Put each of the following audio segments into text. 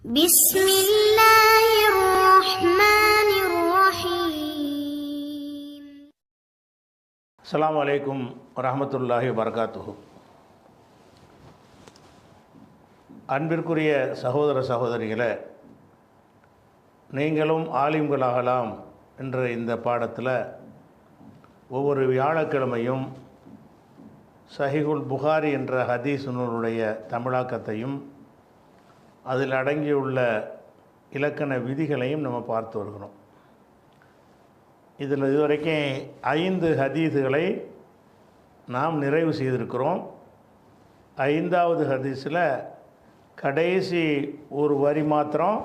بسم الله الرحمن الرحيم. அஸ்ஸலாமு அலைக்கும் வரஹ்மத்துல்லாஹி வபரகாத்துஹு. அன்பிற்குரிய சகோதர சகோதரிகளே, நீங்களும் ஆலிம்களாகலாம் என்ற இந்த பாடத்தில் ஒவ்வொரு வியாழக்கிழமையும் சஹீஹுல் புகாரி என்ற ஹதீஸ் நூலுடைய தமிழாக்கத்தையும் அதில் அடங்கியுள்ள இலக்கண விதிகளையும் நம்ம பார்த்து வருகிறோம். இதில் இதுவரைக்கும் 5 ஹதீஸுகளை நாம் நிறைவு செய்திருக்கிறோம். 5வது ஹதீஸில் கடைசி ஒரு வரி மாத்திரம்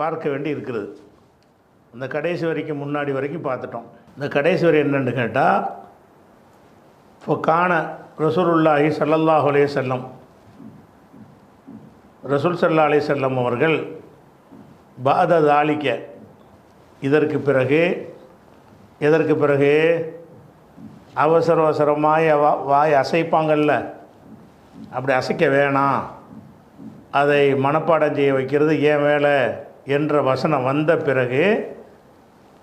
பார்க்க வேண்டி இருக்கிறது. அந்த கடைசி வரைக்கும் முன்னாடி வரைக்கும் பார்த்துட்டோம். இந்த கடைசி வரி என்னென்னு கேட்டால், இப்போ காண ரசூலுல்லாஹி ஸல்லல்லாஹு அலைஹி வஸல்லம், ரசூல் ஸல்லல்லாஹு அலைஹி வஸல்லம் அவர்கள் பாத தாலிக்க, இதற்கு பிறகு, எதற்கு பிறகு அவசர அவசரமாய் வாய் அசைப்பாங்கள்ல, அப்படி அசைக்க வேணாம், அதை மனப்பாடம் செய்ய வைக்கிறது ஏன் வேலை என்ற வசனம் வந்த பிறகு,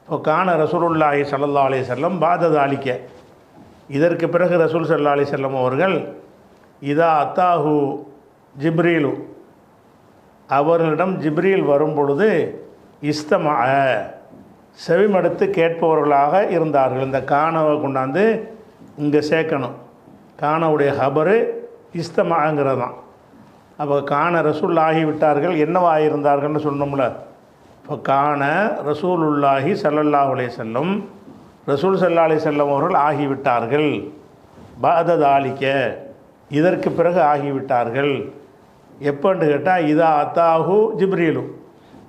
இப்போ காண ரசூலுல்லாஹி ஸல்லல்லாஹு அலைஹி வஸல்லம் பாத தாலிக்க, இதற்கு பிறகு ரசூல் ஸல்லல்லாஹு அலைஹி வஸல்லம் அவர்கள் இதா அத்தாஹு ஜிப்ரீலு, அவர்களிடம் ஜிப்ரீல் வரும் பொழுது இஸ்தமா, செவிமடுத்து கேட்பவர்களாக இருந்தார்கள். இந்த காணவை கொண்டாந்து இங்கே சேர்க்கணும். காணவுடைய ஹபரு இஸ்தமாங்கிறது தான். அப்போ காண ரசூல் ஆகிவிட்டார்கள், என்னவாக இருந்தார்கள்னு சொன்னோம்ல. இப்போ காண ரசூலுல்லாஹி ஸல்லல்லாஹு அலைஹி வஸல்லம், ரசூல் ஸல்லல்லாஹு அலைஹி வஸல்லம் அவர்கள் ஆகிவிட்டார்கள். பாத தாலிக்க, இதற்கு பிறகு ஆகிவிட்டார்கள். எப்போன்னு கேட்டால், இதா அத்தாஹு ஜிப்ரீலு,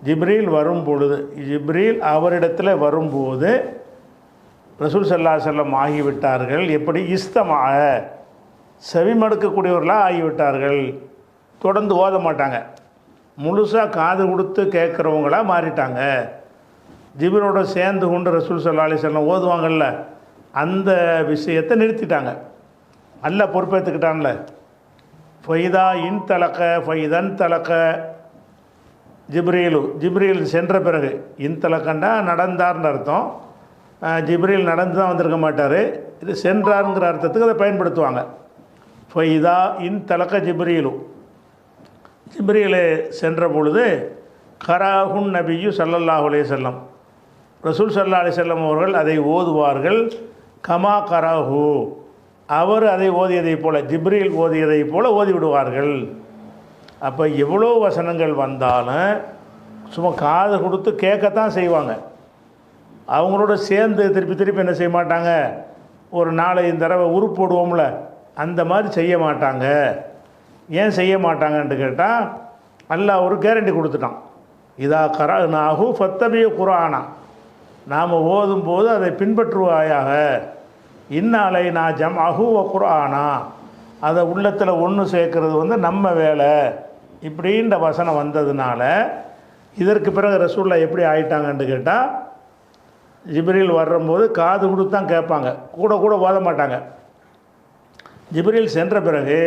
ஜிப்ரீல் வரும் பொழுது, ஜிப்ரீல் அவரிடத்தில் வரும்போது ரசூல் ஸல்லல்லாஹு அலைஹி வஸல்லம் ஆகிவிட்டார்கள். எப்படி? இஸ்தமா, செவிமடுக்கக்கூடியவர்களாக ஆகிவிட்டார்கள். தொடர்ந்து ஓத மாட்டாங்க, முழுசாக காது கொடுத்து கேட்குறவங்களாக மாறிட்டாங்க. ஜிப்ரீலோட சேர்ந்து கொண்டு ரசூல் ஸல்லல்லாஹு அலைஹி வஸல்லம் ஓதுவாங்கள்ல, அந்த விஷயத்தை நிறுத்திட்டாங்க. அல்லாஹ் பொறுப்பேற்றுக்கிட்டான்ல. ஃபைதா இன் தலக்க ஃபைதன் தலக்க ஜிப்ரீலு, ஜிப்ரீல் சென்ற பிறகு, இன் தலக்கண்டா நடந்தார்னு அர்த்தம். ஜிப்ரீல் நடந்து தான் வந்திருக்க மாட்டார், இது சென்றாருங்கிற அர்த்தத்துக்கு அதை பயன்படுத்துவாங்க. ஃபைதா இன் தலக்க ஜிப்ரீலு, ஜிப்ரீல் சென்ற பொழுது கராஹுன் நபியு ஸல்லல்லாஹு அலைஹி வஸல்லம், ரசூல் ஸல்லல்லாஹு அலைஹி வஸல்லம் அவர்கள் அதை ஓதுவார்கள். கமா கராஹு, அவர் அதை ஓதியதைப் போல, ஜிப்ரீல் ஓதியதைப் போல ஓதிவிடுவார்கள். அப்போ எவ்வளோ வசனங்கள் வந்தாலும் சும்மா காது கொடுத்து கேட்கத்தான் செய்வாங்க. அவங்களோட சேர்ந்து திருப்பி திருப்பி என்ன செய்ய மாட்டாங்க, ஒரு 4-5 தடவை உருப்போடுவோம்ல, அந்த மாதிரி செய்ய மாட்டாங்க. ஏன் செய்ய மாட்டாங்கன்ட்டு கேட்டால், அல்லாஹ் ஒரு கேரண்டி கொடுத்துட்டான். இதா கரஅனாஹு ஃபத்தபி குர்ஆனா, நாம் ஓதும்போது அதை பின்பற்றுவாயாக. இன்னாலை நான் ஜம்அஹு வ குர்ஆனா, அதை உள்ளத்தில் ஒன்று சேர்க்கறது நம்ம வேலை. இப்படின்ற வசனம் வந்ததுனால இதற்கு பிறகு ரசூல்லா எப்படி ஆயிட்டாங்கன்னு கேட்டால், ஜிப்ரீல் வரும்போது காது கொடுத்து தான் கேட்பாங்க, கூட கூட ஓத மாட்டாங்க. ஜிப்ரீல் சென்ற பிறகு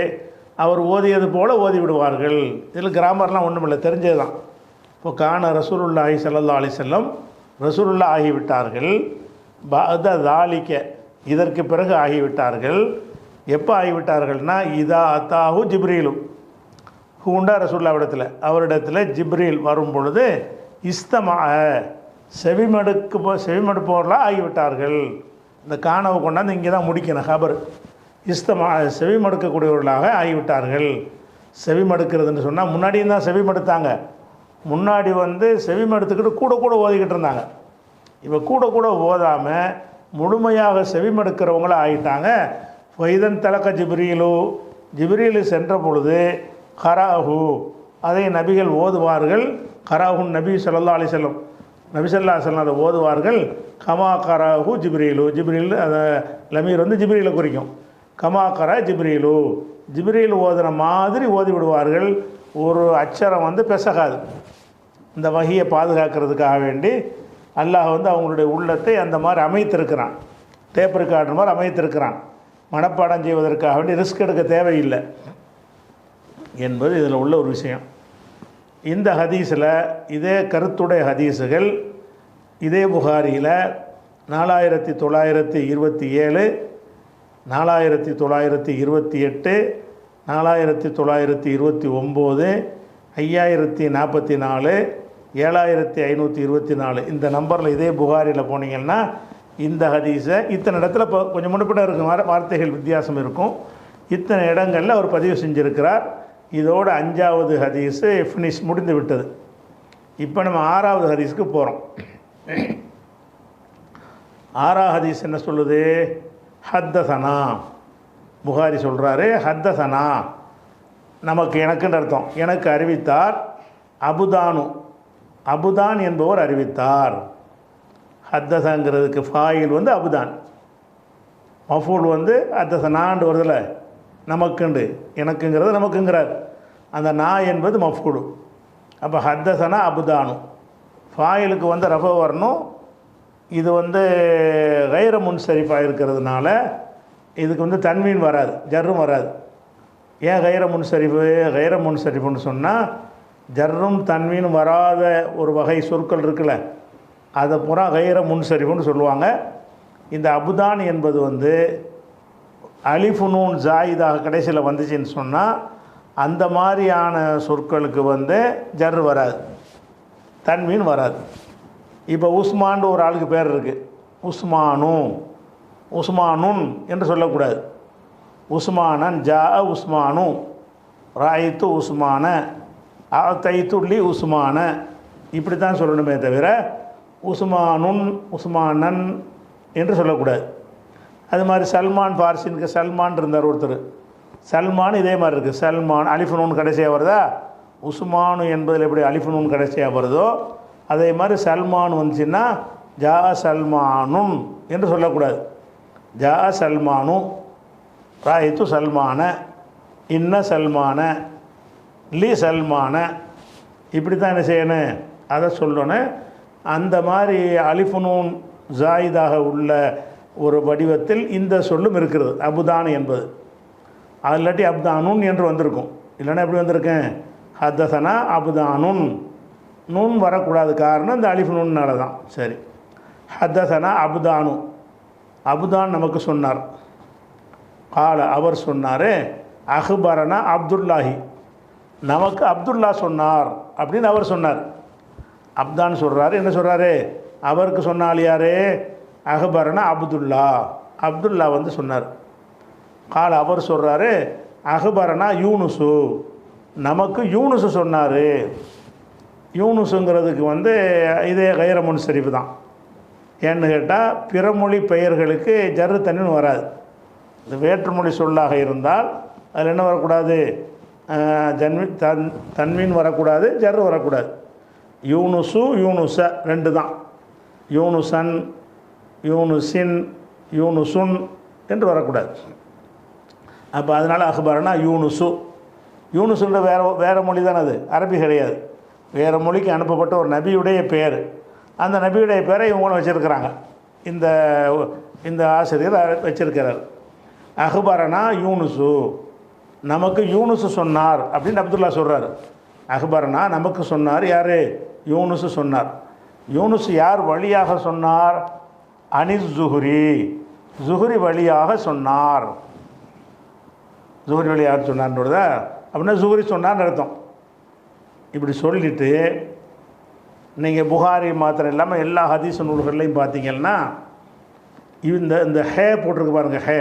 அவர் ஓதியது போல் ஓதி விடுவார்கள். இதில் கிராமர்லாம் ஒன்றும் இல்லை, தெரிஞ்சது தான். இப்போ காண ரசூலுல்லாஹி ஸல்லல்லாஹு அலைஹி வஸல்லம், ரசூலுல்லா ஆகிவிட்டார்கள். பாத தாலிக்க, இதற்கு பிறகு ஆகிவிட்டார்கள். எப்போ ஆகிவிட்டார்கள்னா, இதா அத்தாஹு ஜிப்ரீலு, ஹூண்டா ரசூல்லாவிடத்தில், அவரிடத்தில் ஜிப்ரீல் வரும் பொழுது இஸ்தமா, செவிமடுப்பவர்களாக ஆகிவிட்டார்கள். இந்த காணவை கொண்டாந்து இங்கே தான் முடிக்கணும் ஹபர். இஸ்தமா, செவிமடுக்கக்கூடியவர்களாக ஆகிவிட்டார்கள். செவிமடுக்கிறதுன்னு சொன்னால், முன்னாடியும் தான் செவிமடுத்தாங்க. முன்னாடி செவிமடுத்துக்கிட்டு கூட கூட ஓதிக்கிட்டு இருந்தாங்க. இப்போ கூட கூட ஓதாமல் முழுமையாக செவிமடுக்கிறவங்கள ஆகிட்டாங்க. ஃபைதன் தலக்க ஜிப்ரீலு, ஜிப்ரீலு சென்ற பொழுது கராஹு, அதை நபிகள் ஓதுவார்கள். கராஹுன் நபி ஸல்லல்லாஹு அலைஹி வஸல்லம், நபி ஸல்லல்லாஹு அலைஹி வஸல்லம் அதை ஓதுவார்கள். கமா கராஹு ஜிப்ரீலு, ஜிப்ரீல் அதை லமீர் ஜிப்ரீலை குறிக்கும். கமா கரா ஜிப்ரீலு, ஜிப்ரீல் ஓதுன மாதிரி ஓதி விடுவார்கள். ஒரு அச்சரம் பெசகாது. இந்த வகையை பாதுகாக்கிறதுக்காக வேண்டி அல்லாஹ் அவங்களுடைய உள்ளத்தை அந்த மாதிரி அமைத்திருக்கிறான். டேப் ரெக்கார்டர் மாதிரி அமைத்திருக்கிறான். மனப்பாடம் செய்வதற்காக வேண்டி ரிஸ்க் எடுக்க தேவையில்லை என்பது இதில் உள்ள ஒரு விஷயம். இந்த ஹதீஸில் இதே கருத்துடைய ஹதீஸுகள் இதே புகாரியில் 4927, 4928, 4929, 5044, 7524 இந்த நம்பரில் இதே புகாரியில் போனீங்கன்னா இந்த ஹதீஸை இத்தனை இடத்துல இப்போ கொஞ்சம் முன்னுப்பிட இருக்கும் வார்த்தைகள் வித்தியாசம் இருக்கும். இத்தனை இடங்களில் அவர் பதிவு செஞ்சுருக்கிறார். இதோட 5வது ஹதீஸு ஃபினிஷ் முடிந்து விட்டது. இப்போ நம்ம 6வது ஹதீஸுக்கு போகிறோம். 6வது ஹதீஸ் என்ன சொல்லுது? ஹத்தசனா. புகாரி சொல்கிறாரு ஹத்தசனா, நமக்கு எனக்குன்ற அர்த்தம், எனக்கு அறிவித்தார். அபுதானு, அபுதான் என்பவர் அறிவித்தார். ஹத்தசங்கிறதுக்கு ஃபாயில் வந்து அபுதான், மஃபூல் வந்து ஹத்தசனான்னு வருதில்ல, நமக்குண்டு, எனக்குங்கிறது நமக்குங்கிறார். அந்த நா என்பது மஃபூலு. அப்போ ஹத்தசனா அபுதானு, ஃபாயிலுக்கு வந்து ரஃப வரணும். இது வந்து கைர முன்சரிஃபாக இருக்கிறதுனால இதுக்கு வந்து தன்வீன் வராது, ஜர்ரும் வராது. ஏன் கைர முன்சரிஃபு? கைர முன்சரிஃபுன்னு சொன்னால் ஜர்ரும் தன்வீனும் வராத ஒரு வகை சொற்கள் இருக்குல்ல, அதை பூரா கைர முன்சரிஃபுன்னு சொல்லுவாங்க. இந்த அபுதான் என்பது வந்து அலிஃபுனூன் ஜாயிதாக கடைசியில் வந்துச்சுன்னு சொன்னால் அந்த மாதிரியான சொற்களுக்கு வந்து ஜர் வராது, தன்வீன் வராது. இப்போ உஸ்மான் ஒரு ஆளுக்கு பேர் இருக்குது, உஸ்மானு, உஸ்மானுன் என்று சொல்லக்கூடாது. உஸ்மானன் ஜா உஸ்மானு, ராயித்து உஸ்மான, தைத்துள்ளி உஸ்மான, இப்படி தான் சொல்லணுமே தவிர உஸ்மானுன் உஸ்மானன் என்று சொல்லக்கூடாது. அது மாதிரி சல்மான் பார்சினுக்கு சல்மான் இருந்தார் ஒருத்தர், சல்மான் இதே மாதிரி இருக்குது. சல்மான் அலிஃபுனூன் கடைசியாக வருதா? உஸ்மானு என்பதில் எப்படி அலிஃபுனூன் கடைசியாக வருதோ அதே மாதிரி சல்மான் வந்துச்சுன்னா ஜா சல்மானுன் என்று சொல்லக்கூடாது. ஜா சல்மானு, ராயித்து சல்மான, இன்ன சல்மான, லி சல்மான, இப்படி தான் என்ன செய்யணும், அதை சொல்லணும். அந்த மாதிரி அலிஃபுனூன் ஜாயிதாக உள்ள ஒரு வடிவத்தில் இந்த சொல்லும் இருக்கிறது, அபுதான் என்பது. அது இல்லாட்டி அப்தானுன் என்று வந்திருக்கும். இல்லைன்னா எப்படி வந்திருக்கேன்? ஹத்தசனா அபுதானுன், நூன் வரக்கூடாது, காரணம் இந்த அலிஃப் நூன்னால தான். சரி, ஹத்தசனா அபுதானு, அபுதான் நமக்கு சொன்னார். கால அவர் சொன்னார். அஹ்பரனா அப்துல்லாஹி, நமக்கு அப்துல்லா சொன்னார் அப்படின்னு அவர் சொன்னார். அப்தான் சொல்கிறாரு. என்ன சொல்கிறாரு? அவருக்கு சொன்னால் யார்? அஹ்பரனா அப்துல்லா, அப்துல்லா வந்து சொன்னார். கால அவர் சொல்கிறாரு அஹ்பரனா யூனுசு, நமக்கு யூனுசு சொன்னார். யூனுஸுங்கிறதுக்கு வந்து இதே கைர முன்சரிஃபு தான். ஏன்னு கேட்டால் பிறமொழி பெயர்களுக்கு ஜர்ரு தன்வீன் வராது. இது வேற்றுமொழி சொல்லாக இருந்தால் அதில் என்ன வரக்கூடாது? தன்வீன் வரக்கூடாது, ஜர்ரு வரக்கூடாது. யூனுசு யூனுச ரெண்டு தான். யூனுசன், யூனுசின், யூனுசுன் என்று வரக்கூடாது. அப்போ அதனால் அஹ்பரனா யூனுசு. யூனுசுன்ற வேறு மொழி தானே, அது அரபி கிடையாது. வேறு மொழிக்கு அனுப்பப்பட்ட ஒரு நபியுடைய பேர். அந்த நபியுடைய பேரை இவங்களும் வச்சுருக்கிறாங்க. இந்த ஆசிரியர் வச்சிருக்கிறார். அஹ்பரனா யூனுசு, நமக்கு யூனுசு சொன்னார் அப்படின்னு அப்துல்லா சொல்கிறார். அஹ்பரனா நமக்கு சொன்னார். யார்? யூனுசு சொன்னார். யூனுசு யார் வழியாக சொன்னார்? அனிஸ் ஜுஹ்ரி, ஜுஹ்ரி வழியாக சொன்னார். ஜுஹ்ரி வழியாக சொன்னார்ன்றதா அப்படின்னா ஜுஹ்ரி சொன்னார்னு அர்த்தம். இப்படி சொல்லிவிட்டு நீங்கள் புகாரி மாத்திரம் இல்லாமல் எல்லா ஹதீஸ் நூல்கள்லையும் பார்த்தீங்கன்னா இந்த ஹே போட்டிருக்கு பாருங்கள், ஹே.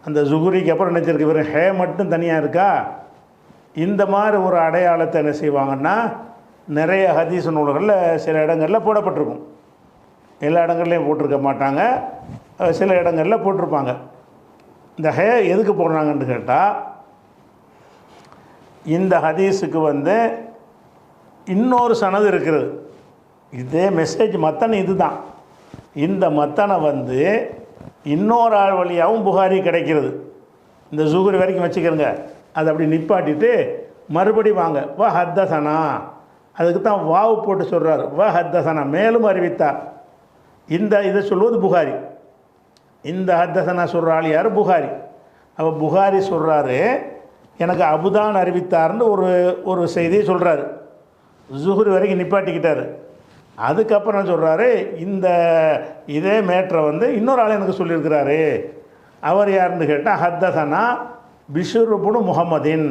அந்த ஜுஹ்ரிக்கு அப்புறம் நினச்சிருக்கு வெறும் ஹே மட்டும் தனியாக இருக்கா? இந்த மாதிரி ஒரு அடையாளத்தை என்ன செய்வாங்கன்னா நிறைய ஹதீஸ் நூல்களில் சில இடங்களில் போடப்பட்டிருக்கும். எல்லா இடங்கள்லையும் போட்டிருக்க மாட்டாங்க, சில இடங்களில் போட்டிருப்பாங்க. இந்த ஹே எதுக்கு போடுறாங்கன்னு கேட்டால் இந்த ஹதீஸுக்கு வந்து இன்னொரு சனது இருக்கிறது. இதே மெசேஜ் மத்தனை இது தான். இந்த மத்தனை வந்து இன்னொரு ஆள் வழியாகவும் புகாரி கிடைக்கிறது. இந்த ஜுஹ்ரி வரைக்கும் வச்சுக்கிறங்க, அதை அப்படி நிப்பாட்டிட்டு மறுபடி வாங்க வ ஹத்தசனா, அதுக்கு தான் வாவு போட்டு சொல்கிறார். வ ஹத்தசனா, மேலும் அறிவித்தார். இதை சொல்வது புகாரி. இந்த ஹத்தசனா சொல்கிற ஆள் யார்? புகாரி. அப்போ புகாரி சொல்கிறாரு எனக்கு அபுதான் அறிவித்தார்னு ஒரு செய்தியை சொல்கிறாரு. ஜுஹுரி வரைக்கும் நிப்பாட்டிக்கிட்டார். அதுக்கப்புறம் சொல்கிறாரு, இதே மேட்ரை வந்து இன்னொரு ஆள் எனக்கு சொல்லியிருக்கிறாரு. அவர் யாருன்னு கேட்டால், ஹத்தசனா பிஷுருபுனு முகமதின்,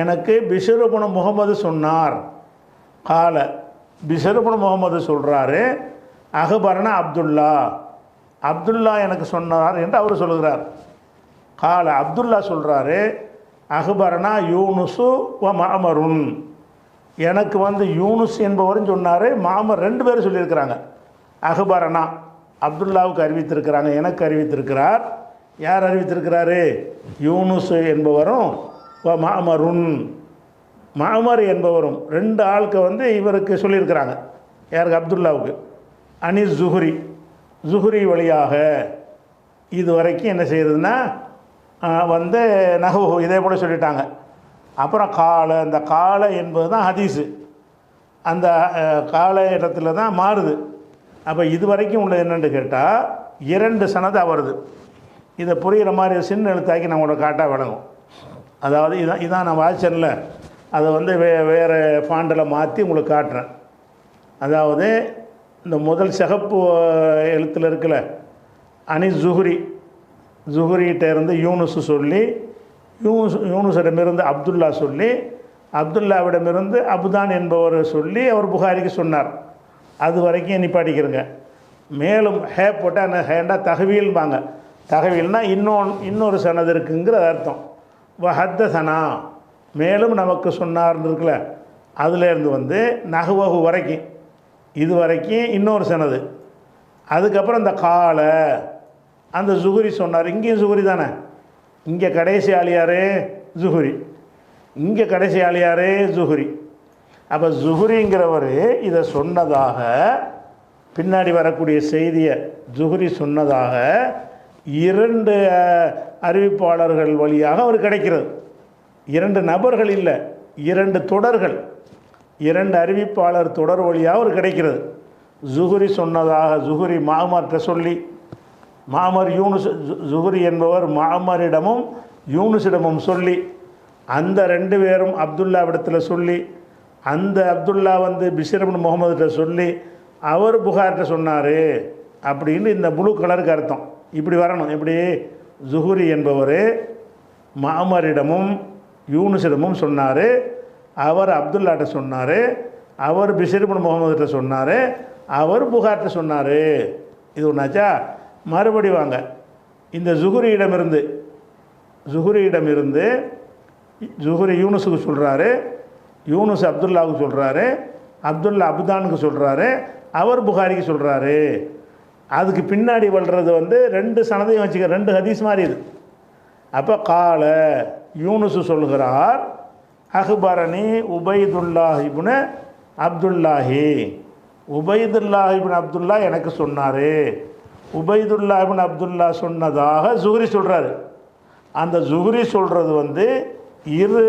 எனக்கு பிஷுருபுனு முகமது சொன்னார். கால பிஷுருபுனு முகமது சொல்கிறாரு, அஹ்பரனா அப்துல்லா எனக்கு சொன்னார் என்று அவர் சொல்கிறார். கால அப்துல்லா சொல்கிறாரு, அஹ்பரனா யூனுசு வ மாமருன், எனக்கு வந்து யூனுஸ் என்பவரும் சொன்னார், மாமர் 2 பேரும் சொல்லியிருக்கிறாங்க. அஹ்பரனா அப்துல்லாவுக்கு அறிவித்திருக்கிறாங்க, எனக்கு அறிவித்திருக்கிறார். யார் அறிவித்திருக்கிறாரு? யூனுஸ் என்பவரும் வ மாமருன், மாமர் என்பவரும் 2 ஆளுக்கு வந்து இவருக்கு சொல்லியிருக்கிறாங்க. யாருக்கு? அப்துல்லாவுக்கு. அனி ஜுஹுரி வழியாக. இது வரைக்கும் என்ன செய்யுதுன்னா வந்து நஹு இதே போல் சொல்லிட்டாங்க. அப்புறம் அந்த கால என்பது தான் ஹதீஸு. அந்த கால இடத்துல தான் மாறுது. அப்போ இது வரைக்கும் உள்ள என்னென்னு கேட்டால் 2 சனதாக வருது. இதை புரிகிற மாதிரி சின்ன எழுத்தாக்கி நான் உங்களோட காட்டாக விளங்கும். அதாவது இதான் நான் வாட்சனில் அதை வந்து வேறு ஃபாண்டில் மாற்றி உங்களுக்கு காட்டுறேன். அதாவது இந்த முதல் சிகப்பு எழுத்தில் இருக்குல்ல, அனி ஜுஹுரிகிட்ட இருந்து யூனுஸ் சொல்லி, யூனுஸிடமிருந்து அப்துல்லா சொல்லி, அப்துல்லாவிடமிருந்து அபுதான் என்பவர் சொல்லி அவர் புகாரிக்கு சொன்னார். அது வரைக்கும் நிப்பாட்டிக்கிறங்க. மேலும் ஹே போட்டால் என்ன ஹேண்டா தகவீல்பாங்க. தகவீல்னால் இன்னொரு சனது இருக்குங்கிற அர்த்தம். ஹத்தசனா மேலும் நமக்கு சொன்னார்னு இருக்குல்ல, அதுலேருந்து வந்து நஹ்வஹு வரைக்கும், இது வரைக்கும் இன்னொரு சனது. அதுக்கப்புறம் இந்த கால அந்த ஜுஹுரி சொன்னார். இங்கேயும் ஜுஹுரி தானே, இங்கே கடைசி ஆளியாரே ஜுஹுரி, இங்கே கடைசி ஆளியாரே ஜுஹுரி. அப்போ ஜுஹுரிங்கிறவர் இதை சொன்னதாக, பின்னாடி வரக்கூடிய செய்தியை ஜுஹுரி சொன்னதாக 2 அறிவிப்பாளர்கள் வழியாக அவர் கிடைக்கிறது. 2 நபர்கள் இல்லை, 2 தொடர்கள், 2 அறிவிப்பாளர் தொடர் வழியாக அவர் கிடைக்கிறது. ஜுஹுரி சொன்னதாக ஜுஹுரி மாமர்கிட்ட சொல்லி, மாமர் ஜுஹுரி என்பவர் மாமரிடமும் யூனுஸிடமும் சொல்லி, அந்த 2 பேரும் அப்துல்லாவிடத்தில் சொல்லி, அந்த அப்துல்லா வந்து பிஷர் இப்னு முகமதுகிட்ட சொல்லி, அவர் புகார்கிட்ட சொன்னார் அப்படின்னு இந்த ப்ளூ கலருக்கு அர்த்தம். இப்படி வரணும். எப்படி? ஜுஹுரி என்பவர் மாமரிடமும் யூனுஸிடமும் சொன்னார், அவர் அப்துல்லாட்ட சொன்னார், அவர் பிஷர் இப்னு முகமதுகிட்ட சொன்னார், அவர் புகார்கிட்ட சொன்னார். இது ஒன்றாச்சா? மறுபடி வாங்க. இந்த ஜுஹுரியிடமிருந்து ஜுஹுரி யூனுஸுக்கு சொல்கிறாரு, யூனுஸ் அப்துல்லாவுக்கு சொல்கிறாரு, அப்துல்லா அபுதானுக்கு சொல்கிறாரு, அவர் புகாரிக்கு சொல்கிறாரு. அதுக்கு பின்னாடி வளர்றது வந்து 2 சனதையும் வச்சுக்க, 2 ஹதீஸ் மாதிரி இது. அப்போ கால யூனுஸு சொல்கிறார், அஹ்பரணி உபைதுல்லாஹ் இப்னு அப்துல்லாஹி, உபைதுல்லாஹ் இப்னு அப்துல்லா எனக்கு சொன்னார். உபைதுல்லாஹ் இப்னு அப்துல்லா சொன்னதாக ஜுஹுரி சொல்கிறாரு. அந்த ஜுஹுரி சொல்கிறது வந்து 2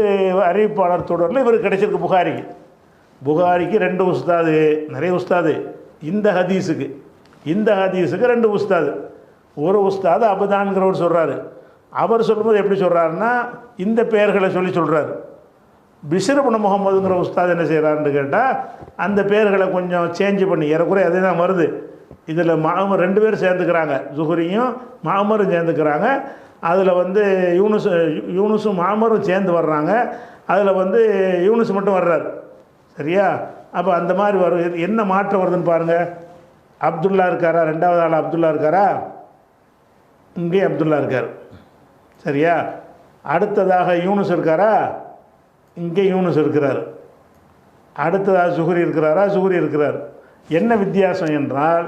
அறிவிப்பாளர் தொடரில் இவருக்கு கிடைச்சிருக்கு. புகாரிக்கு 2 உஸ்தாது, நிறைய உஸ்தாது. இந்த ஹதீஸுக்கு 2 உஸ்தாது. ஒரு உஸ்தாது அபுதான்கிறவர் சொல்கிறாரு. அவர் சொல்லும்போது எப்படி சொல்கிறாருன்னா இந்த பெயர்களை சொல்கிறாரு. பிஷர் இப்னு முகமதுங்கிற உஸ்தாது என்ன செய்கிறாருன்னு கேட்டால் அந்த பெயர்களை கொஞ்சம் சேஞ்சு பண்ணி, ஏறக்குறைய அதே தான் வருது. இதில் மாமர் 2 பேர் சேர்ந்துக்கிறாங்க, ஜுஹுரியும் மாமரும் சேர்ந்துக்கிறாங்க. அதில் வந்து யூனுஸும் மாமரும் சேர்ந்து வர்றாங்க. அதில் வந்து யூனுஸ் மட்டும் வர்றார். சரியா? அப்போ அந்த மாதிரி வரும். என்ன மாற்றம் வருதுன்னு பாருங்கள். அப்துல்லா இருக்காரா? 2வது ஆள் அப்துல்லா இருக்காரா? இங்கேயும் அப்துல்லா இருக்கார். சரியா? அடுத்ததாக யூனுஸ் இருக்காரா? இங்கே யூனுஸ் இருக்கிறார். அடுத்ததாக ஜுஹுரி இருக்கிறாரா? ஜுஹுரி இருக்கிறார். என்ன வித்தியாசம் என்றால்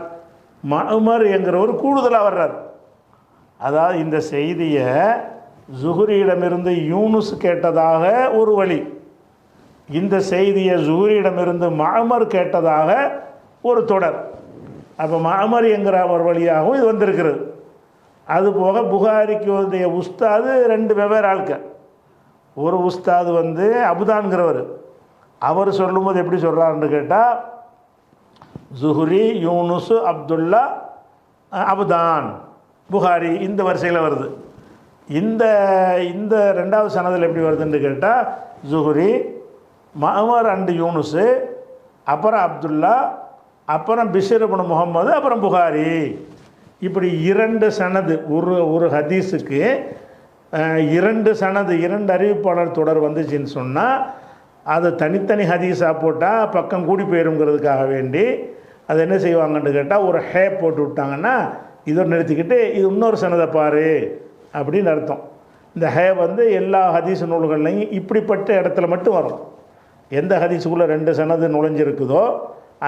மஅமர் என்கிறவர் கூடுதலாக வர்றார். அதாவது இந்த செய்தியை ஜுஹுரியிடமிருந்து யூனுஸ் கேட்டதாக ஒரு வழி, இந்த செய்தியை ஜுஹுரியிடமிருந்து மஅமர் கேட்டதாக ஒரு தொடர். அப்போ மஅமர் என்கிற ஒரு வழியாகவும் இது வந்திருக்கிறது. அதுபோக புகாரிக்கு உடைய உஸ்தாது 2 வெவ்வேறு ஆட்கள். ஒரு உஸ்தாது வந்து அபுதான்கிறவர். அவர் சொல்லும்போது எப்படி சொல்கிறாருன்னு கேட்டால் ஜுஹுரி யூனுஸ் அப்துல்லா அபுதான் புகாரி இந்த வரிசையில் வருது. இந்த இந்த ரெண்டாவது சனதில் எப்படி வருதுன்னு கேட்டால் ஜுஹ்ரி, மஅமர் அண்ட் யூனுஸு, அப்புறம் அப்துல்லா, அப்புறம் பிஷர் இப்னு முகமது, அப்புறம் புகாரி. இப்படி 2 சனது ஒரு ஹதீஸுக்கு 2 சனது 2 அறிவிப்பாளர் தொடர் வந்துச்சுன்னு சொன்னால் அது தனித்தனி ஹதீஸாக போட்டால் பக்கம் கூடி போயிருங்கிறதுக்காக வேண்டி அது என்ன செய்வாங்கன்னு கேட்டால் ஒரு ஹே போட்டு விட்டாங்கன்னா இதோடு நிறுத்திக்கிட்டு இது இன்னொரு சனதை பாரு அப்படின்னு அர்த்தம். இந்த ஹே வந்து எல்லா ஹதீஸ் நூல்கள்லையும் இப்படிப்பட்ட இடத்துல மட்டும் வரும். எந்த ஹதீஸுக்குள்ளே 2 சனது நுழைஞ்சிருக்குதோ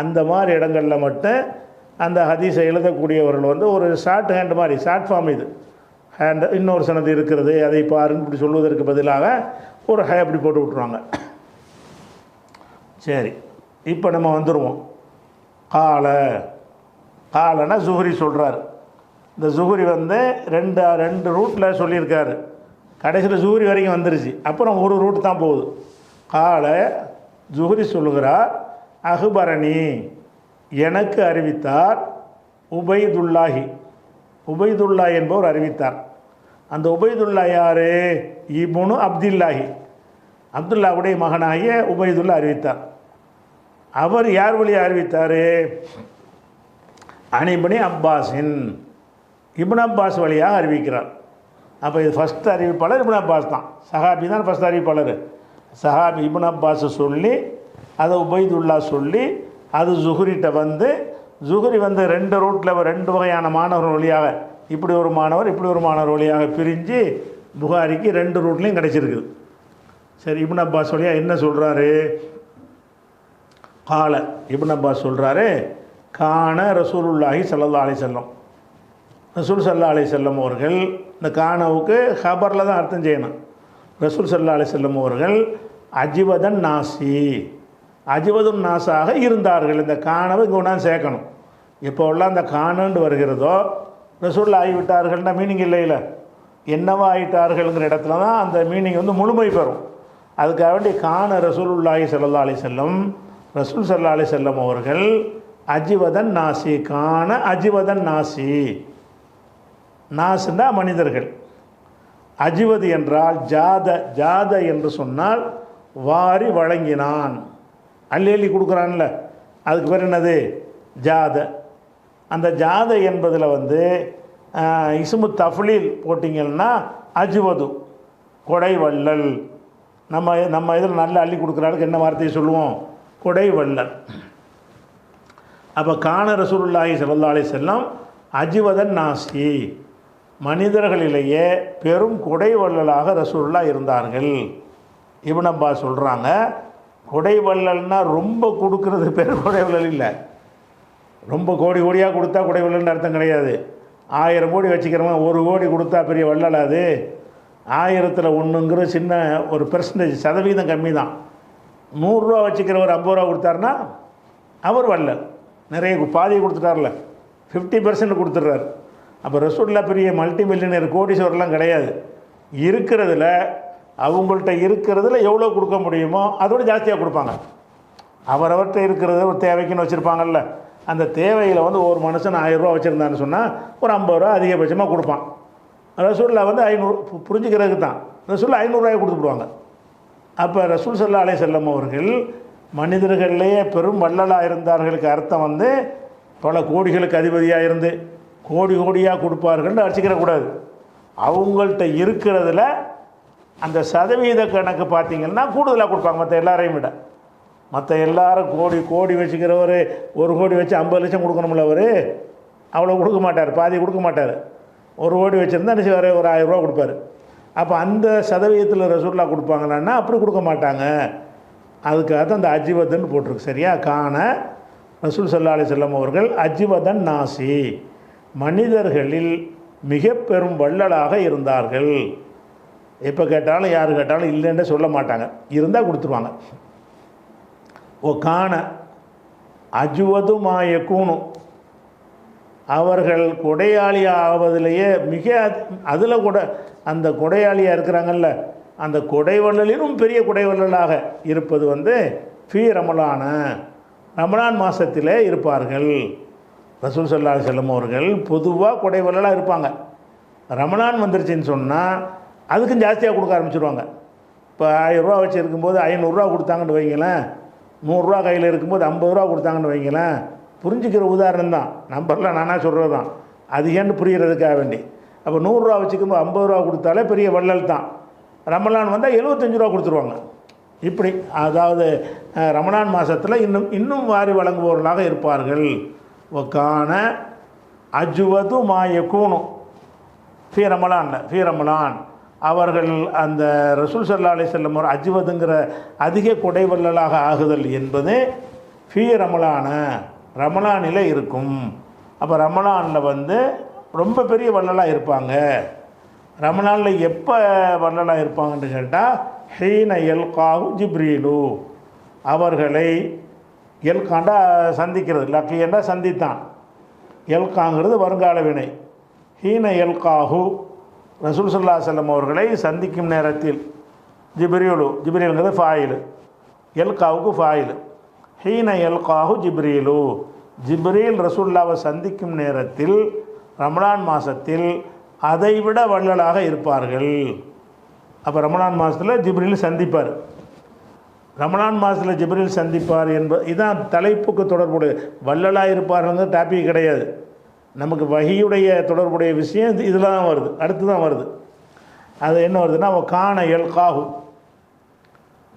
அந்த மாதிரி இடங்களில் மட்டும் அந்த ஹதீஸை எழுதக்கூடியவர்கள் வந்து ஒரு ஷார்ட் ஹேண்ட் மாதிரி, ஷார்ட் ஃபார்ம் இது ஹேண்ட், இன்னொரு சனது இருக்கிறது அதை பாருன்னு இப்படி சொல்வதற்கு பதிலாக ஒரு ஹே அப்படி போட்டு விட்ருவாங்க. சரி, இப்போ நம்ம வந்துடுவோம். காலனா ஜுஹ்ரி சொல்கிறார். இந்த ஜுஹ்ரி வந்து ரெண்டு ரூட்டில் சொல்லியிருக்காரு. கடைசியில் ஜுஹ்ரி வரைக்கும் வந்துருச்சு, அப்புறம் ஒரு ரூட் தான் போகுது. ஜுஹ்ரி சொல்லுகிறார், அஹ்பரணி எனக்கு அறிவித்தார் உபைதுல்லா என்பவர் அறிவித்தார். அந்த உபைதுல்லா யார்? இப்னு அப்துல்லாவுடைய மகனாகிய உபைதுல்லா அறிவித்தார். அவர் யார் வழியாக அறிவித்தார்? அனிபனி அப்பாஸின், இப்னு அப்பாஸ் வழியாக அறிவிக்கிறார். அப்போ இது ஃபஸ்ட் அறிவிப்பாளர் இப்னு அப்பாஸ் தான். சஹாபி தான் ஃபஸ்ட் அறிவிப்பாளர். சஹாபி இப்னு அப்பாஸ் சொல்லி அதை உபைதுல்லா சொல்லி அது ஜுஹ்ரிட்ட வந்து, ஜுஹ்ரி வந்து 2 ரூட்டில் 2 வகையான மாணவர்கள் வழியாக, இப்படி ஒரு மாணவர் இப்படி ஒரு மாணவர் வழியாக பிரிஞ்சு புகாரிக்கு 2 ரூட்லேயும் கிடச்சிருக்குது. சரி, இப்னு அப்பாஸ் வழியாக என்ன சொல்கிறாரு? இப்னு அப்பாஸ் சொல்கிறாரு, கான ரசூலுல்லாஹி ஸல்லல்லாஹு அலைஹி வஸல்லம், ரசூல் ஸல்லல்லாஹு அலைஹி வஸல்லம் அவர்கள், இந்த கானவுக்கு ஹபரில் தான் அர்த்தம் செய்யணும். ரசூல் ஸல்லல்லாஹு அலைஹி வஸல்லம் அவர்கள் அஜிவதன் நாஸாக இருந்தார்கள். இந்த கானவை இங்கே ஒன்றா சேர்க்கணும். இப்போ எல்லாம் அந்த கானன்னு வருகிறதோ ரசூல் ஆகிவிட்டார்கள்னா மீனிங் இல்லை, என்னவா ஆகிட்டார்கள்ங்கிற இடத்துல தான் அந்த மீனிங் வந்து முழுமை பெறும். அதுக்காக வேண்டி கான ரசூலுல்லாஹி ஸல்லல்லாஹு அலைஹி வஸல்லம், ரசூல் ஸல்லல்லாஹு அலைஹி வஸல்லம் அவர்கள் அஜிவதன் நாசி, கான அஜிவதன் நாசுன்னா மனிதர்கள். அஜிவது என்றால் ஜாத என்று சொன்னால் வாரி வழங்கினான், அள்ளி கொடுக்குறான்ல, அதுக்கு பேர் என்னது? ஜாத. அந்த ஜாத என்பதில் வந்து இஸ்மு தஃப்லீல் போட்டிங்கன்னா அஜ்வது, கொடை வள்ளல். நம்ம இதில் நல்லா அள்ளி கொடுக்குறாளுக்கு என்ன வார்த்தையை சொல்லுவோம்? கொடை வள்ளல். அப்போ கான ரசூலுல்லாஹி ஸல்லல்லாஹு அலைஹி வஸல்லம் அஜ்வதன் நாசி, மனிதர்களிலேயே பெரும் கொடை வள்ளலாக ரசூலுல்லா இருந்தார்கள். இப்னு அப்பாஸ் சொல்கிறாங்க, கொடை வள்ளல்னா ரொம்ப கொடுக்கறது பேர் கொடை வள்ளல் இல்லை. ரொம்ப கோடியாக கொடுத்தா கொடை வள்ளல்னு அர்த்தம் கிடையாது. 1000 கோடி வச்சுக்கிறவங்க 1 கோடி கொடுத்தா பெரிய வள்ளல். அது 1000ல் 1ங்கிற சின்ன ஒரு பெர்சன்டேஜ், சதவீதம் கம்மி தான். 100 ரூபா வச்சுக்கிறவர் 50 ரூபா கொடுத்தாருன்னா அவர் வள்ளல். நிறைய பாதியை கொடுத்துட்டார்ல, 50% கொடுத்துட்றாரு. அப்போ ரசூலுல்லா பெரிய மல்டி மில்லியனர் கோடீஸ்வரெலாம் கிடையாது. இருக்கிறதுல அவங்கள்ட்ட இருக்கிறதுல எவ்வளோ கொடுக்க முடியுமோ அதோட ஜாஸ்தியாக கொடுப்பாங்க. அவரவர்கிட்ட இருக்கிறத ஒரு தேவைக்குன்னு வச்சுருப்பாங்கல்ல, அந்த தேவையில் வந்து ஒரு மனுஷன் 1000 ரூபா வச்சுருந்தான்னு சொன்னால் ஒரு 50 ரூபா அதிகபட்சமாக கொடுப்பான். ரசூலுல்லா வந்து 500, புரிஞ்சுக்கிறதுக்கு தான் ரசூலுல்லா 500 ரூபாயை கொடுத்துடுவாங்க. அப்போ ரசூல் ஸல்லல்லாஹு அலைஹி வஸல்லம் அவர்கள் மனிதர்களிலேயே பெரும் வள்ளலாக இருந்தார்களுக்கு அர்த்தம் வந்து பல கோடிகளுக்கு அதிபதியாக இருந்து கோடியாக கொடுப்பார்கள்னு அடிச்சுக்கிறக்கூடாது. அவங்கள்ட்ட இருக்கிறதுல அந்த சதவீத கணக்கு பார்த்திங்கன்னா கூடுதலாக கொடுப்பாங்க மற்ற எல்லாரையும் விட. மற்ற எல்லாரும் கோடி வச்சுக்கிறவர் 1 கோடி வச்சு 50 லட்சம் கொடுக்கணும்ல, அவர் அவ்வளோ கொடுக்க மாட்டார், பாதி கொடுக்க மாட்டார். 1 கோடி வச்சுருந்தா நினச்சி வர ஒரு 1000 ரூபா கொடுப்பார். அப்போ அந்த சதவீதத்தில் ரசூலுல்லா கொடுப்பாங்களான்னா அப்படி கொடுக்க மாட்டாங்க. அதுக்காக தான் அந்த அஜிவதன் போட்டிருக்கு. சரியா? கான ரசூல் ஸல்லல்லாஹு அலைஹி வஸல்லம் அவர்கள் அஜிவதன் நாசி, மனிதர்களில் மிக பெரும் வள்ளலாக இருந்தார்கள். எப்போ கேட்டாலும் யார் கேட்டாலும் இல்லைன்னு சொல்ல மாட்டாங்க, இருந்தால் கொடுத்துருவாங்க. கான அஜுவது மாயக்கூனும், அவர்கள் கொடையாளி ஆவதிலேயே மிக அதில் கூட அந்த கொடையாளியாக இருக்கிறாங்கல்ல, அந்த கொடைவள்ளலிலும் பெரிய கொடைவள்ளலாக இருப்பது வந்து ஃபீ ரமலான் மாதத்திலே இருப்பார்கள். ரசூல் ஸல்லல்லாஹு அலைஹி வஸல்லம் அவர்கள் பொதுவாக கொடைவள்ளலாக இருப்பாங்க. ரமலான் வந்துருச்சுன்னு சொன்னால் அதுக்கும் ஜாஸ்தியாக கொடுக்க ஆரம்பிச்சிடுவாங்க. இப்போ 1000 ரூபா வச்சு இருக்கும்போது 500 ரூபா கொடுத்தாங்கன்னு வைங்களேன், 100 ரூபா கையில் இருக்கும்போது 50 ரூபா கொடுத்தாங்கன்னு வைங்களேன். புரிஞ்சுக்கிற உதாரணம் தான், நம்பர்லாம் நானாக சொல்கிறது தான், அது ஏன்னு புரிகிறதுக்காக வேண்டி. அப்போ 100 ரூபா வச்சுக்கும்போது 50 ரூபா கொடுத்தாலே பெரிய வள்ளல் தான். ரமலான் வந்தால் 75 ரூபா கொடுத்துருவாங்க. இப்படி அதாவது ரமலான் மாதத்தில் இன்னும் வாரி வழங்குபவர்களாக இருப்பார்கள். ஒக்கான அஜுவது மாயக்கூனும் ஃபீ ரமலான் அவர்கள் அந்த ரசூல் ஸல்லல்லாஹு அலைஹி வஸல்லம் ஒரு அஜ்வதுங்கிற அதிக கொடைவள்ளலாக ஆகுதல் என்பது ஃபீ ரமலானில் இருக்கும். அப்போ ரமலானில் வந்து ரொம்ப பெரிய வள்ளலாக இருப்பாங்க. ரமலானில் எப்போ வள்ளலாக இருப்பாங்கன்னு கேட்டால் ஹீன எல்காஹு ஜிப்ரீலு, அவர்களை எல்காண்டா சந்திக்கிறது, லக்கியண்டா சந்தித்தான், எல்காங்கிறது வருங்கால வினை. ஹீன எல்காஹு ரசூல் ஸல்லல்லாஹு அலைஹி வஸல்லம் அவர்களை சந்திக்கும் நேரத்தில், ஜிப்ரீலுங்கிறது ஃபாயிலு, எல்காவுக்கு ஃபாயிலு. ஹீன எல்காஹு ஜிப்ரீலு, ஜிப்ரீல் ரசூலுல்லாவை சந்திக்கும் நேரத்தில் ரமலான் மாதத்தில் அதைவிட வள்ளலாக இருப்பார்கள். அப்போ ரமலான் மாதத்தில் ஜிப்ரீல் சந்திப்பார். ரமலான் மாதத்தில் ஜிப்ரீல் சந்திப்பார் இதான் தலைப்புக்கு தொடர்புடைய வள்ளலாக இருப்பார்கள் டாபிக் கிடையாது. நமக்கு வஹியுடைய தொடர்புடைய விஷயம் இதில் தான் வருது, அடுத்து தான் வருது. அது என்ன வருதுன்னா, கான எல்காஹு,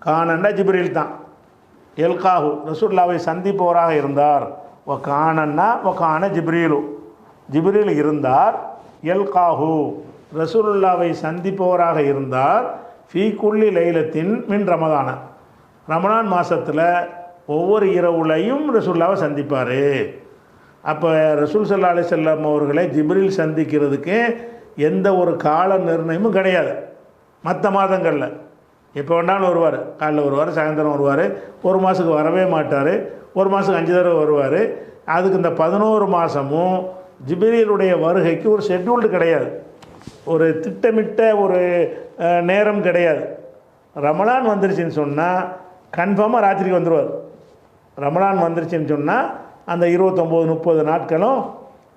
கானன்னா ஜிப்ரீல் தான், எல்காஹு ரசூலுல்லாவை சந்திப்பவராக இருந்தார். கானன்னா கான ஜிப்ரீலு, ஜிப்ரீல் இருந்தார். எல்காஹு ரசூலுல்லாவை சந்திப்பவராக இருந்தார். ஃபீ குல்லி லைலத்தின் மின் ரமதான, ரமலான் மாதத்தில் ஒவ்வொரு இரவுலையும் ரசூலுல்லாவை சந்திப்பார். அப்போ ரசூல் ஸல்லல்லாஹு அலைஹி வஸல்லம் அவர்களை ஜிப்ரீல் சந்திக்கிறதுக்கு எந்த ஒரு கால நிர்ணயமும் கிடையாது. மற்ற மாதங்களில் எப்போ வேணாலும் வருவார், காலைல வருவார், சாயந்தரம் வருவார், ஒரு மாதத்துக்கு வரவே மாட்டார், ஒரு மாதத்துக்கு 5 தடவை வருவார். அதுக்கு இந்த 11 மாதமும் ஜிப்ரீலுடைய வருகைக்கு ஒரு ஷெட்யூல்டு கிடையாது, ஒரு திட்டமிட்ட ஒரு நேரம் கிடையாது. ரமலான் வந்துருச்சுன்னு சொன்னால் கன்ஃபார்மாக ராத்திரிக்கு வந்துடுவார். ரமலான் வந்துருச்சுன்னு சொன்னால் அந்த 29-30 நாட்களும்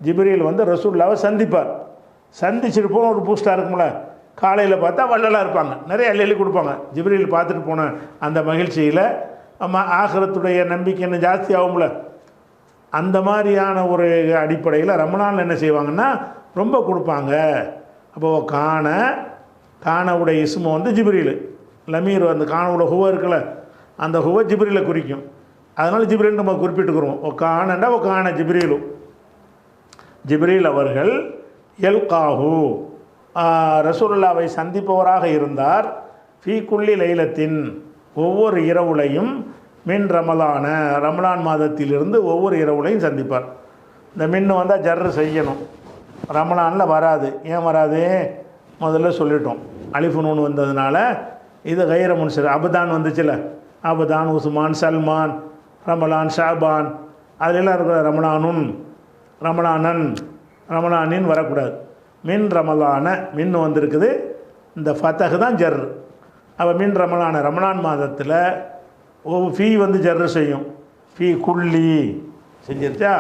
ஜிப்ரீல் வந்து ரசூலுல்லாவை சந்திப்பார். சந்திச்சுட்டு போன ஒரு பூஸ்டாக இருக்கும்ல, காலையில் பார்த்தா வள்ளலாக இருப்பாங்க, நிறைய அள்ளி கொடுப்பாங்க. ஜிப்ரீல் பார்த்துட்டு போன அந்த மகிழ்ச்சியில் ஆகிரத்துடைய நம்பிக்கை இன்னும் ஜாஸ்தி ஆகும்ல. அந்த மாதிரியான ஒரு அடிப்படையில் ரமலானில் என்ன செய்வாங்கன்னா ரொம்ப கொடுப்பாங்க. அப்போது கானவுடைய இஸ்மு வந்து ஜிப்ரீல், லமீர் அந்த கானவுடைய ஹுவ இருக்குல்ல, அந்த ஹுவ ஜிப்ரீலை குறிக்கும். அதனால் ஜிப்ரீல் நம்ம குறிப்பிட்டுக்கிறோம். கானண்டா கான ஜிப்ரீலு, ஜிப்ரீல் அவர்கள் எல்காஹு ரசூலுல்லாவை சந்திப்பவராக இருந்தார். ஃபீ குல்லி லைலத்தின் ஒவ்வொரு இரவுலையும் மின் ரமலான் மாதத்திலிருந்து ஒவ்வொரு இரவுலையும் சந்திப்பார். இந்த மின்னு வந்தால் ஜர்ரு செய்யணும், ரமலானில் வராது. ஏன் வராது? முதல்ல சொல்லிட்டோம், அலிஃபு நூன் வந்ததுனால. இது கைர முன்சர், அபுதான் வந்துச்சுல, அபுதான், உஸ்மான், சல்மான், ரமலான், ஷாபான், அதிலெல்லாம் இருக்கிற ரமலானின் வரக்கூடாது. மின் ரமலான மின்னு வந்திருக்குது, இந்த ஃபத்தஹு தான் ஜர்ரு. அப்போ மின் ரமலான் மாதத்தில் ஃபீ வந்து ஜர்ரு செய்யும். ஃபீ குல்லி செஞ்சிருச்சா?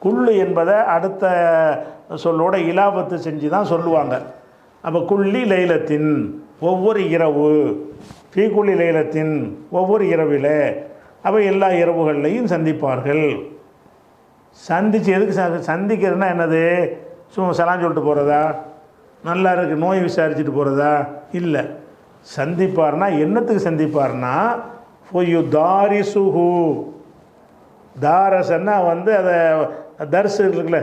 குல்லு என்பதை அடுத்த சொல்லோட இலாபத்து செஞ்சு தான் சொல்லுவாங்க. அப்போ குல்லி லைலத்தின் ஒவ்வொரு இரவு, ஃபீ குல்லி லைலத்தின் ஒவ்வொரு இரவில், அப்போ எல்லா இரவுகள்லையும் சந்திப்பார்கள். சந்தித்து எதுக்கு சந்திக்கிறதுனா என்னது? சும்மா சலாம் சொல்லிட்டு போகிறதா, நல்லா இருக்குது நோய் விசாரிச்சுட்டு போகிறதா? இல்லை. சந்திப்பார்னா என்னத்துக்கு சந்திப்பார்னா தாரிசுஹு, தாரசன்னா வந்து அதை தர்சு இருக்குல்ல,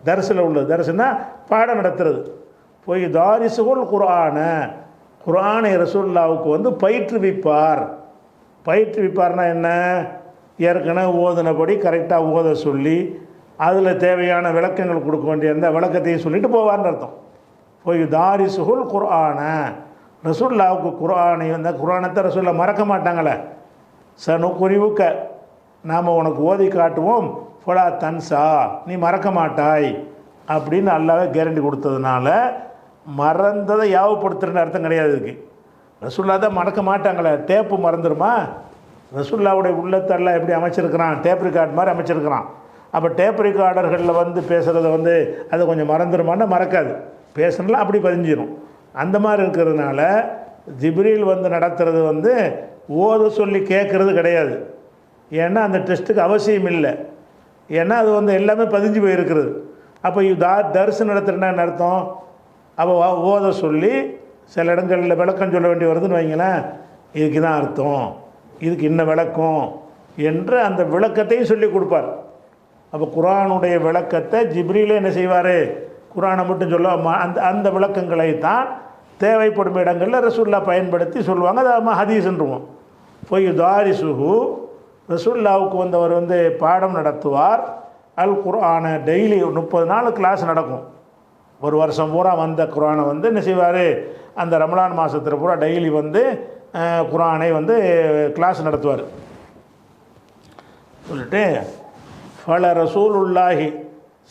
தர்சில் உள்ளது, தர்சுன்னா பாடம் நடத்துறது. தாரிசுகுல் குர்ஆனை ரசூலுல்லாவுக்கு வந்து பயிற்றுவிப்பார்னா என்ன? ஏற்கனவே ஓதுனபடி கரெக்டாக ஓத சொல்லி அதில் தேவையான விளக்கங்கள் கொடுக்க வேண்டிய அந்த விளக்கத்தையும் சொல்லிட்டு போவார்னு அர்த்தம். தாரிசுகுல் ரசூலுல்லாவுக்கு குர்ஆனை வந்து, குர்ஆனத்தை ரசூலுல்லா மறக்க மாட்டாங்களே. குறிவுக்க நாம் உனக்கு ஓதி காட்டுவோம், ஃபலா தன்சா, நீ மறக்க மாட்டாய் அப்படின்னு அல்லாஹ்வே கேரண்டி கொடுத்ததுனால மறந்ததை யாவப்படுத்துறன்னு அர்த்தம் கிடையாது இதுக்கு. ரசூலுல்லா தான் மறக்க மாட்டாங்களே. டேப்பு மறந்துடுமா? ரசூலுல்லாவுடைய உள்ளத்தெல்லாம் எப்படி அமைச்சிருக்கிறான், டேப் ரெக்கார்ட் மாதிரி அமைச்சிருக்கிறான். அப்போ டேப் ரெக்கார்டர்களில் வந்து பேசுகிறத வந்து அதை கொஞ்சம் மறந்துடுமான்னா மறக்காது. பேசுனால அப்படி பதிஞ்சிடும். அந்த மாதிரி இருக்கிறதுனால ஜிப்ரீல் வந்து நடத்துறது வந்து ஓத சொல்லி கேட்குறது கிடையாது. ஏன்னா அந்த டெஸ்ட்டுக்கு அவசியம் இல்லை. ஏன்னா அது வந்து எல்லாமே பதிஞ்சு போயிருக்கிறது. அப்போ தரிசு நடத்துகிறேன்னு அர்த்தம். அப்போ ஓத சொல்லி சில இடங்களில் விளக்கம் சொல்ல வேண்டி வருதுன்னு வைங்களேன், இதுக்கு தான் அர்த்தம், இதுக்கு இன்ன விளக்கம் என்று அந்த விளக்கத்தையும் சொல்லி கொடுப்பார். அப்போ குர்ஆனுடைய விளக்கத்தை ஜிப்ரீலே என்ன செய்வார், குர்ஆனை மட்டும் சொல்ல அந்த அந்த விளக்கங்களை தான் தேவைப்படும் இடங்களில் ரசூல்லா பயன்படுத்தி சொல்லுவாங்க. அதை ஹதீஸ்ன்றுவோம். போய் தாரிசுஹு, ரசூல்லாவுக்கு வந்தவர் வந்து பாடம் நடத்துவார். அல் குர்ஆனை டெய்லி 30 நாள் கிளாஸ் நடக்கும். ஒரு வருஷம் பூரா வந்த குர்ஆனை வந்து என்ன செய்வார், அந்த ரமலான் மாதத்தில் பூரா டெய்லி வந்து குர்ஆனை வந்து கிளாஸ் நடத்துவார். சொல்லிட்டு ஃபல ரசூலுல்லாஹி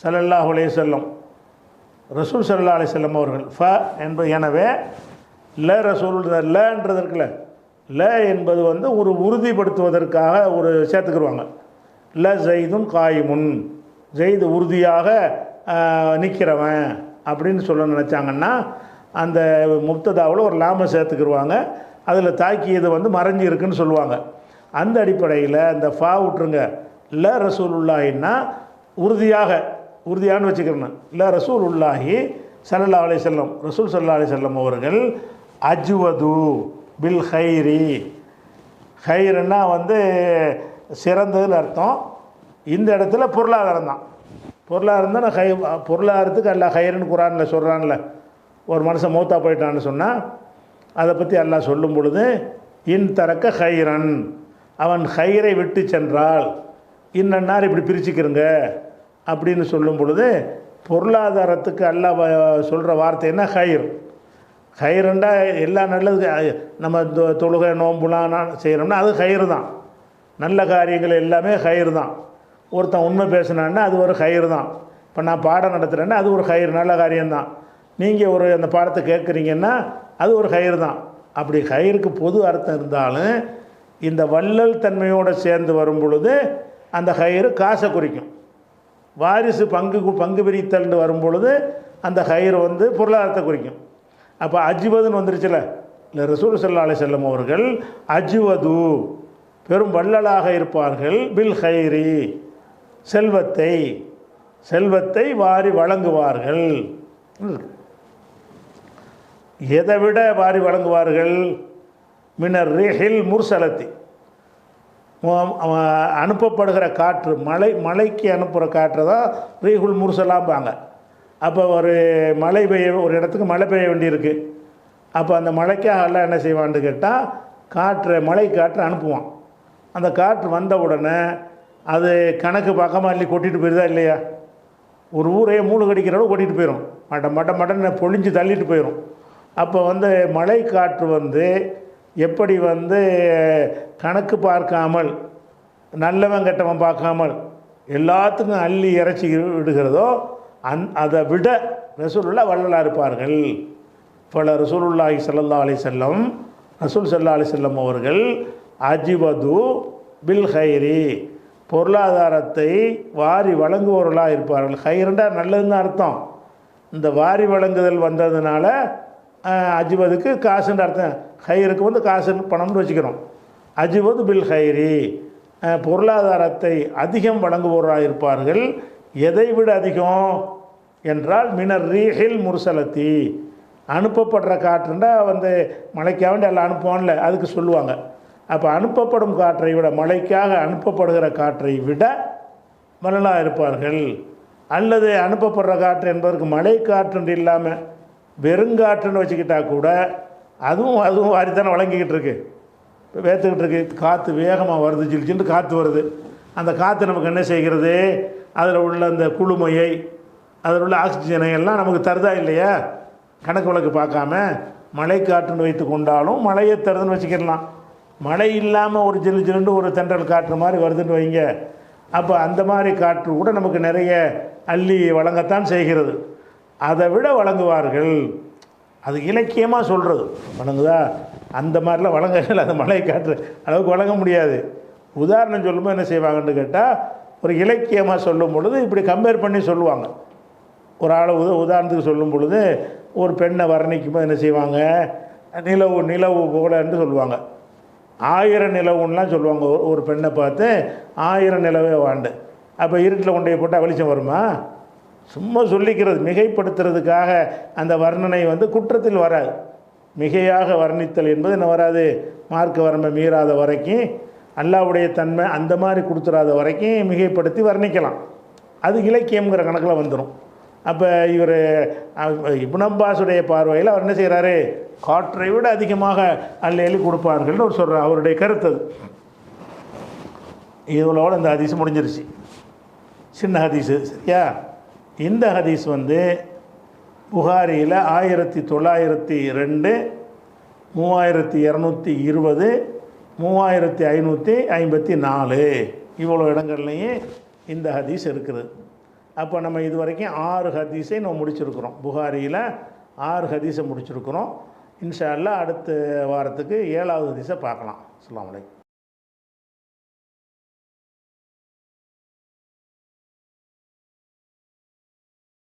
ஸல்லல்லாஹு அலைஹி வஸல்லம், ரசூல் ஸல்லல்லாஹு அலைஹி வஸல்லம் அவர்கள் ஃப என்பது எனவே ல ரசூல் லன்றது இருக்குல்ல, ல என்பது வந்து ஒரு உறுதிப்படுத்துவதற்காக ஒரு சேர்த்துக்கிடுவாங்க. ல ஜெய்துன் காயிமுன், ஜெய்து உறுதியாக நிற்கிறவன் அப்படின்னு சொல்ல நினச்சாங்கன்னா அந்த முப்ததாவில் ஒரு லாமை சேர்த்துக்கிடுவாங்க. அதில் தாக்கியது வந்து மறைஞ்சி இருக்குன்னு சொல்லுவாங்க. அந்த அடிப்படையில் அந்த ஃபா விட்டுருங்க. ல ரசூலுல்லாஹின்னா உறுதியான்னு வச்சுக்கிறேன். ல ரசூலுல்லாஹி ஸல்லல்லாஹு அலைஹி வஸல்லம், ரசூல் ஸல்லல்லாஹு அலைஹி வஸல்லம் அவர்கள் அஜ்வது பில் ஹைரி, ஹைருன்னா வந்து சிறந்ததுன்னு அர்த்தம். இந்த இடத்துல பொருளாதாரம் தான். பொருளாதாரம் தான் பொருளாதாரத்துக்கு அல்லாஹ் ஹைருன்னு குர்ஆனில் சொல்கிறான்ல. ஒரு மனுஷன் மௌத்தா போயிட்டான்னு சொன்னால் அதை பற்றி அல்லாஹ் சொல்லும் பொழுது இன் தரக்க ஹைரன், அவன் ஹைரை விட்டு சென்றால் இன்னன்னார் இப்படி பிரிச்சுக்கிறங்க அப்படின்னு சொல்லும் பொழுது பொருளாதாரத்துக்கு அல்லாஹ் சொல்கிற வார்த்தை என்ன, ஹைர். ஹைருண்டா எல்லா நல்லது, நம்ம தொழுகை நோம்புலாம் செய்கிறோம்னா அது ஹைரு தான். நல்ல காரியங்கள் எல்லாமே ஹைர் தான். ஒருத்தன் உண்மை பேசுனான்னா அது ஒரு ஹைர் தான். இப்போ நான் பாடம் நடத்துகிறேன்னா அது ஒரு ஹைர், நல்ல காரியம்தான். நீங்கள் ஒரு அந்த பாடத்தை கேட்குறீங்கன்னா அது ஒரு ஹைர் தான். அப்படி ஹைருக்கு பொது அர்த்தம் இருந்தாலும் இந்த வள்ளல் தன்மையோடு சேர்ந்து வரும் பொழுது அந்த ஹைரு காசை குறிக்கும். வாரிசு பங்கு பிரித்தல்னு வரும் பொழுது அந்த ஹைர் வந்து பொருளாதாரத்தை குறிக்கும். அப்போ அஜ்வதுன்னு வந்துருச்சுல, இல்லை ரசூல் ஸல்லல்லாஹு அலைஹி வஸல்லம் அவர்கள் அஜ்வது பெரும் வள்ளலாக இருப்பார்கள். பில் ஹைரி, செல்வத்தை வாரி வழங்குவார்கள். எதை விட வாரி வழங்குவார்கள், மினர் ரீஹில் முர்சலத்தி, அனுப்பப்படுகிற காற்று, மலைக்கு அனுப்புகிற காற்று தான் ரீஹுல் முர்சலாம்பாங்க. அப்போ ஒரு மழை பெய்ய, ஒரு இடத்துக்கு மழை பெய்ய வேண்டியிருக்கு. அப்போ அந்த மழைக்காக எல்லாம் என்ன செய்வான்னு கேட்டால் மழை காற்று அனுப்புவான். அந்த காற்று வந்த உடனே அது கணக்கு பார்க்காம அள்ளி கொட்டிட்டு போயிருதா இல்லையா, ஒரு ஊரையே மூளை கடிக்கிற அளவு கொட்டிட்டு போயிடும், மட்டன்னு பொழிஞ்சு தள்ளிட்டு போயிடும். அப்போ வந்து மழை காற்று வந்து எப்படி வந்து கணக்கு பார்க்காமல், நல்லவன் கெட்டவன் பார்க்காமல் எல்லாத்துக்கும் அள்ளி இறைச்சி விடுகிறதோ அதை விட ரசூலுல்லாஹ் வள்ளலாக இருப்பார்கள். பல ரசூலுல்லாஹி ஸல்லல்லாஹு அலைஹி வஸல்லம், ரசூல் ஸல்லல்லாஹு அலைஹி வஸல்லம் அவர்கள் அஜ்வது பில் ஹைரி, பொருளாதாரத்தை வாரி வழங்குபவர்களாக இருப்பார்கள். ஹைரண்டா நல்லதுன்னு அர்த்தம். இந்த வாரி வழங்குதல் வந்ததுனால அஜ்வதுக்கு காசுன்னு அர்த்தம். ஹைருக்கு வந்து காசுன்னு பணம்னு வச்சுக்கிறோம். அஜ்வது பில் ஹைரி, பொருளாதாரத்தை அதிகம் வழங்குபவர்களாக இருப்பார்கள். எதை விட அதிகம் என்றால் மினர் ரீஹில் முர்சலத்தி, அனுப்பப்படுற காற்றுண்டா வந்து மழைக்காக வேண்டி எல்லாம் அனுப்புவான்ல, அதுக்கு சொல்லுவாங்க. அப்போ அனுப்பப்படும் காற்றை விட, மழைக்காக அனுப்பப்படுகிற காற்றை விட வள்ளலாக இருப்பார்கள். அல்லது அனுப்பப்படுற காற்று என்பதற்கு மழை காற்றுன்று இல்லாமல் வெறுங்காற்றுன்னு வச்சுக்கிட்டால் கூட அதுவும் வாரித்தானே வழங்கிக்கிட்டு இருக்கு. இப்போ வேத்துக்கிட்டு இருக்கு, காற்று வேகமாக வருது, ஜில்ஜின்னு காற்று வருது. அந்த காற்று நமக்கு என்ன செய்கிறது, அதில் உள்ள அந்த குளுமையை, அதில் உள்ள ஆக்சிஜனை எல்லாம் நமக்கு தருதா இல்லையா. கணக்கு வழக்கு பார்க்காம மழை காற்றுன்னு வைத்து கொண்டாலும் மழையை தருதுன்னு வச்சுக்கிடலாம். மழை இல்லாமல் ஒரு ஜில்ஜின்னு ஒரு தென்றல் காற்று மாதிரி வருதுன்னு வைங்க. அப்போ அந்த மாதிரி காற்று கூட நமக்கு நிறைய அள்ளி வழங்கத்தான் செய்கிறது. அதை விட வழங்குவார்கள். அது இலக்கியமாக சொல்கிறது. வழங்குதா, அந்த மாதிரிலாம் வழங்கல, அந்த மழை காற்று அளவுக்கு வழங்க முடியாது. உதாரணம் சொல்லும்போது என்ன செய்வாங்கன்னு கேட்டால், ஒரு இலக்கியமாக சொல்லும் பொழுது இப்படி கம்பேர் பண்ணி சொல்லுவாங்க. ஒரு ஆளை உதாரணத்துக்கு சொல்லும் பொழுது ஒரு பெண்ணை வர்ணிக்கும் போது என்ன செய்வாங்க, நிலவு நிலவு போலன்னு சொல்லுவாங்க. 1000 நிலவுன்னெலாம் சொல்லுவாங்க. ஒரு பெண்ணை பார்த்து 1000 நிலவே வாண்டு. அப்போ இருட்டில் கொண்டு போய் போட்டால் வெளிச்சம் வருமா? சும்மா சொல்லிக்கிறது, மிகைப்படுத்துறதுக்காக அந்த வர்ணனை குற்றத்தில் வராது. மிகையாக வர்ணித்தல் என்பது என்ன வராது, மார்க்க வரம்பை மீறாத வரைக்கும், அல்லாஹ்வுடைய தன்மை அந்த மாதிரி கொடுத்துறாத வரைக்கும் மிகைப்படுத்தி வர்ணிக்கலாம். அது இலக்கியங்கிற கணக்கில் வந்துடும். அப்போ இவர் இப்னு அப்பாஸுடைய பார்வையில் அவர் என்ன செய்கிறாரு, காற்றை விட அதிகமாக அள்ளி கொடுப்பார்கள்னு ஒரு சொல்கிறார். அவருடைய கருத்து அது. இதோட இந்த ஹதீஸ் முடிஞ்சிருச்சு. சின்ன ஹதீஸு, சரியா? இந்த ஹதீஸ் புகாரியில் 1902, 3220, 3554 இவ்வளோ இடங்கள்லையும் இந்த ஹதீஸ் இருக்குது. அப்போ நம்ம இது வரைக்கும் 6 ஹதீஸை நம்ம முடிச்சிருக்கிறோம். புகாரியில் 6 ஹதீஸை முடிச்சிருக்கிறோம். இன்ஷா அல்லாஹ் அடுத்த வாரத்துக்கு 7வது ஹதீஸை பார்க்கலாம். அஸ்ஸலாமு அலைக்கும்.